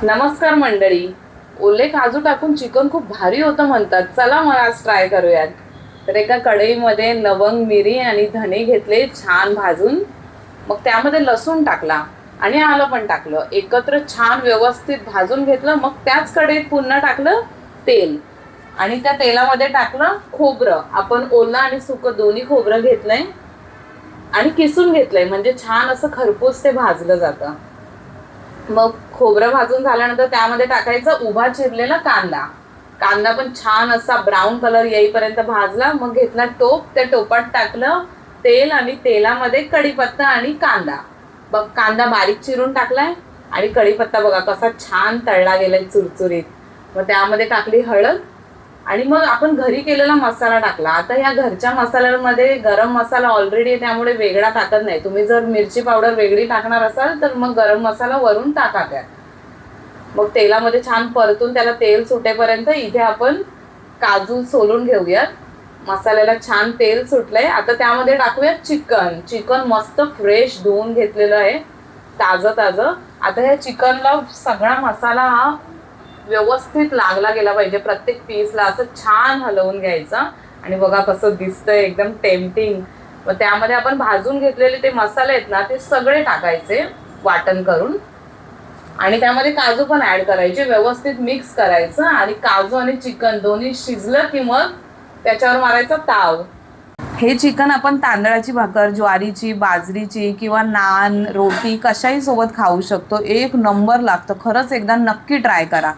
नमस्कार मंडळी. ओले काजू टाकून चिकन खूप भारी होतं म्हणतात. चला मग आज ट्राय करूयात. तर एका कढईमध्ये लवंग, मिरी आणि धणे घेतले छान भाजून. मग त्यामध्ये लसूण टाकला आणि आलं पण टाकलं. एकत्र छान व्यवस्थित भाजून घेतलं. मग त्याच कढईत पुन्हा टाकलं तेल आणि त्या तेलामध्ये टाकलं खोबरं. आपण ओलं आणि सुकं दोन्ही खोबरं घेतलंय आणि किसून घेतलंय, म्हणजे छान असं खरपूस ते भाजलं जातं. मग खोबरं भाजून झाल्यानंतर त्यामध्ये टाकायचा उभा चिरलेला कांदा. कांदा पण छान असा ब्राऊन कलर येईपर्यंत भाजला. मग घेतला टोप, त्या टोपात टाकलं तेल आणि तेलामध्ये कढीपत्ता आणि कांदा. बघ, कांदा बारीक चिरून टाकलाय आणि कढीपत्ता बघा कसा छान तळला गेलाय चुरचुरीत. मग त्यामध्ये टाकली हळद आणि मग आपण घरी केलेला मसाला टाकला. आता या घरच्या मसाल्यांमध्ये गरम मसाला ऑलरेडी आहे, त्यामुळे वेगळा टाकत नाही. तुम्ही जर मिरची पावडर वेगळी टाकणार असाल तर मग गरम मसाला वरून टाका त्यात. मग तेलामध्ये छान परतून त्याला तेल सुटेपर्यंत इथे आपण काजू सोलून घेऊयात. मसाल्याला छान तेल सुटलंय. आता त्यामध्ये टाकूयात चिकन. चिकन मस्त फ्रेश धुवून घेतलेलं आहे, ताजं ताजं. आता ह्या चिकनला सगळा मसाला हा व्यवस्थित लागला गेला पाहिजे. प्रत्येक पीसला असं छान हलवून घ्यायचं. आणि बघा कसं दिसतंय, एकदम टेम्पटिंग. मग त्यामध्ये आपण भाजून घेतलेले ते मसाले आहेत ना, ते सगळे टाकायचे वाटण करून आणि त्यामध्ये काजू पण ऍड करायचे. व्यवस्थित मिक्स करायचं आणि काजू आणि चिकन दोन्ही शिजलं की मग त्याच्यावर मारायचा ताव. हे चिकन आपण तांदळाची भाकर, ज्वारीची, बाजरीची किंवा नान, रोटी कशाही सोबत खाऊ शकतो. एक नंबर लागतं. खरंच एकदा नक्की ट्राय करा.